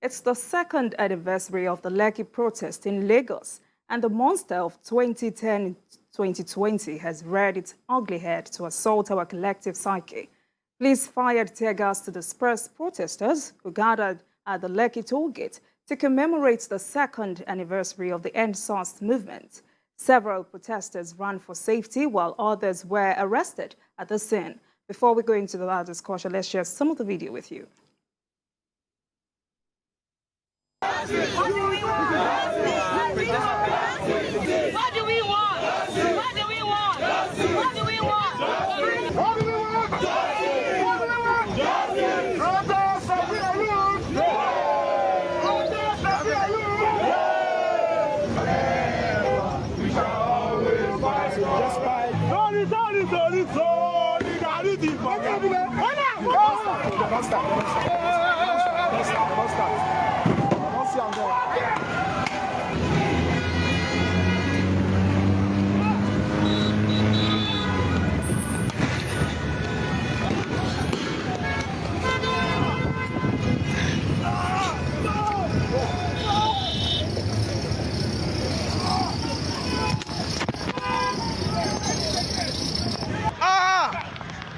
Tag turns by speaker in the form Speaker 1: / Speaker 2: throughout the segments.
Speaker 1: It's the second anniversary of the Lekki protest in Lagos, and the monster of 2010-2020 has reared its ugly head to assault our collective psyche. Police fired tear gas to disperse protesters who gathered at the Lekki toll gate to commemorate the second anniversary of the ENDSARS movement. Several protesters ran for safety while others were arrested at the scene. Before we go into that discussion, let's share some of the video with you.
Speaker 2: What do we want? What do we want? What do we want? What do we want?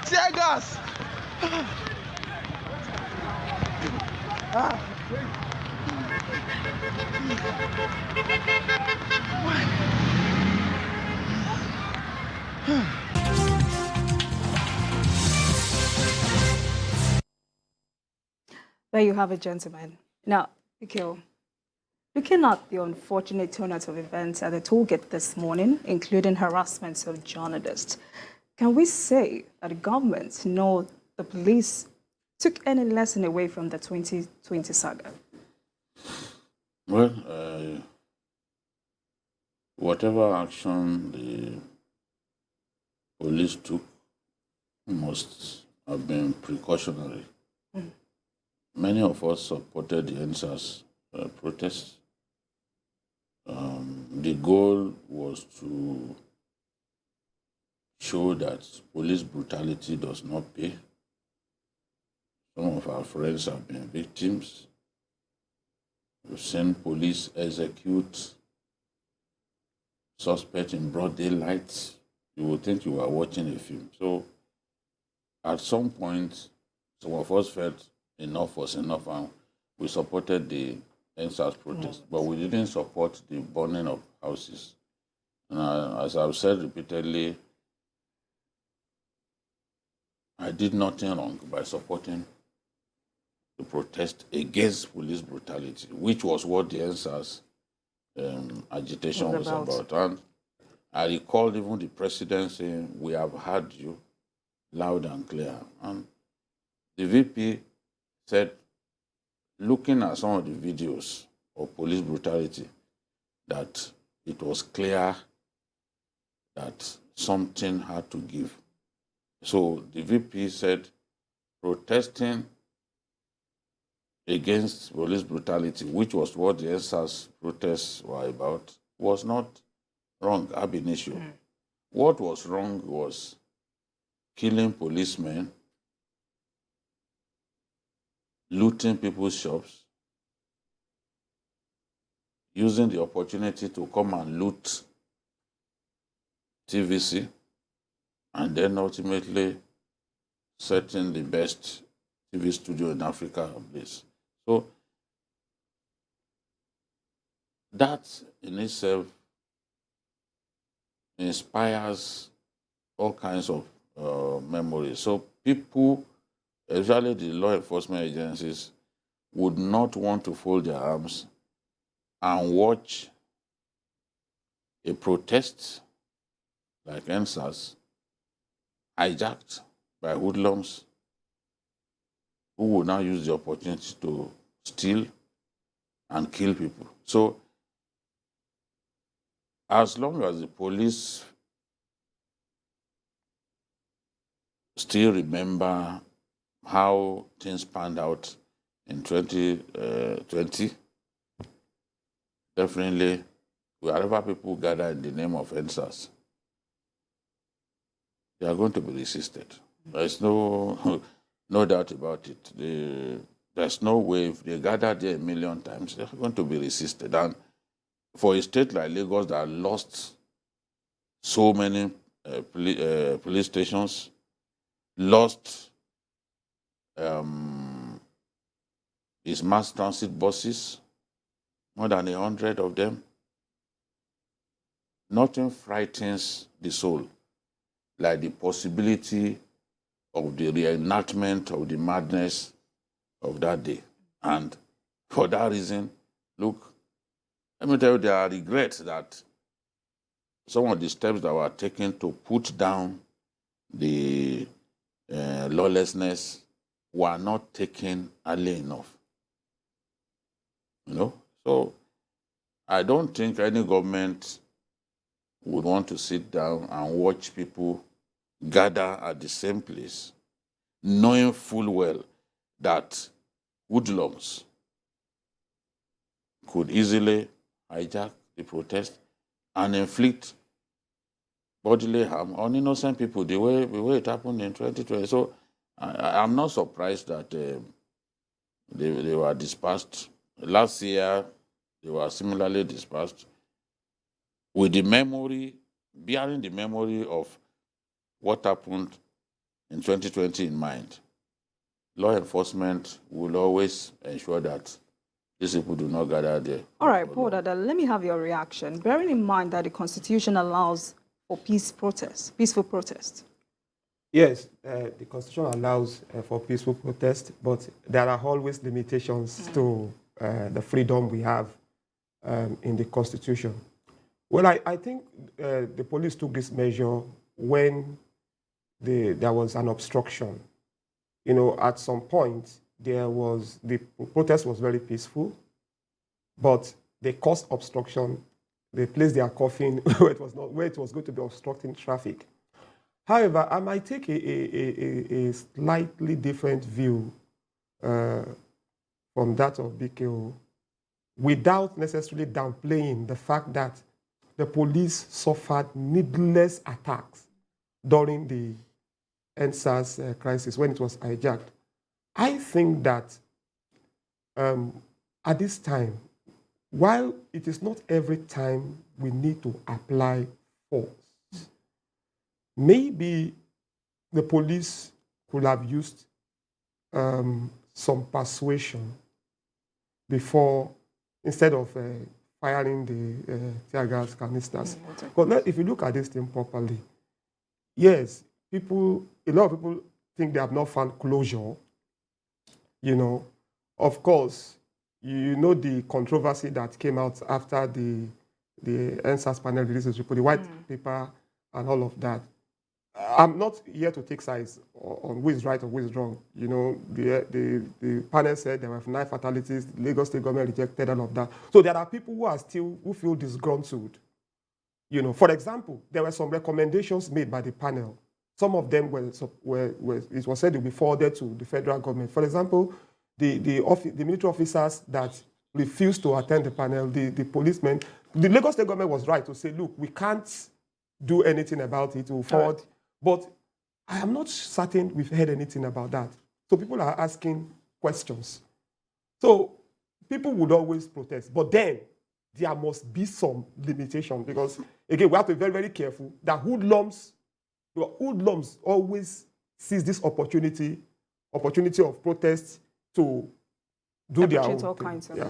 Speaker 3: Teargas!
Speaker 1: There you have it, gentlemen. Now, Ikeo, looking at the unfortunate turnout of events at the toll gate this morning, including harassments of journalists, can we say that the government nor the police took any lesson away from the 2020 saga?
Speaker 4: Well, whatever action the police took must have been precautionary. Many of us supported the ENDSARS protest. The goal was to show that police brutality does not pay. Some of our friends have been victims. We've seen police execute suspects in broad daylight. You would think you were watching a film. So at some point, some of us felt enough was enough, and we supported the ENDSARS protest, but we didn't support the burning of houses. And as I've said repeatedly, I did nothing wrong by supporting the protest against police brutality, which was what the ENDSARS agitation was about. And I recall even the president saying, "We have heard you loud and clear." And the VP said, looking at some of the videos of police brutality, that it was clear that something had to give. So the VP said, protesting against police brutality, which was what the ENDSARS protests were about, was not wrong, ab initio. What was wrong was killing policemen, looting people's shops, using the opportunity to come and loot TVC, and then ultimately setting the best TV studio in Africa ablaze. So that in itself inspires all kinds of memories. So people, especially the law enforcement agencies, would not want to fold their arms and watch a protest like ENDSARS hijacked by hoodlums who would now use the opportunity to steal and kill people. So as long as the police still remember how things panned out in 2020, definitely wherever people gather in the name of ENDSARS, they are going to be resisted. There's no doubt about it. The there's no way if they gather there a million times, they're going to be resisted. And for a state like Lagos that lost so many police stations, lost its mass transit buses, more than 100 of them, nothing frightens the soul like the possibility of the reenactment of the madness of that day. And for that reason, look, let me tell you, there are regrets that some of the steps that were taken to put down the lawlessness were not taken early enough. You know? So I don't think any government would want to sit down and watch people gather at the same place, knowing full well that hoodlums could easily hijack the protest and inflict bodily harm on innocent people the way it happened in 2020. So I'm not surprised that they were dispersed. Last year, they were similarly dispersed with the memory, bearing the memory of what happened in 2020 in mind. Law enforcement will always ensure that these people do not gather there.
Speaker 1: All right, Paul Dada, let me have your reaction. Bearing in mind that the Constitution allows for peaceful protest.
Speaker 3: Yes, the Constitution allows for peaceful protest, but there are always limitations to the freedom we have in the Constitution. Well, I think the police took this measure when there was an obstruction. You know, at some point, the protest was very peaceful, but they caused obstruction. They placed their coffin where it was going to be obstructing traffic. However, I might take a slightly different view from that of BKO without necessarily downplaying the fact that the police suffered needless attacks during the ENDSARS crisis when it was hijacked. I think that at this time, while it is not every time we need to apply force, maybe the police could have used some persuasion before, instead of firing the Teargas canisters. But if you look at this thing properly, yes, a lot of people think they have not found closure. You know, of course, you know the controversy that came out after the ENDSARS panel released its report, the white paper and all of that. I'm not here to take sides on who is right or who is wrong. You know, the panel said there were 9 fatalities, the Lagos State government rejected all of that. So there are people who feel disgruntled. You know, for example, there were some recommendations made by the panel. Some of them it was said to be forwarded to the federal government. For example, the military officers that refused to attend the panel, the policemen, the Lagos State government was right to say, look, we can't do anything about it, we'll forward. Right. But I am not certain we've heard anything about that. So people are asking questions. So people would always protest. But then there must be some limitation because, again, we have to be very, very careful that hoodlums always seize this opportunity of protest to do their own
Speaker 1: all
Speaker 3: thing.
Speaker 1: kinds of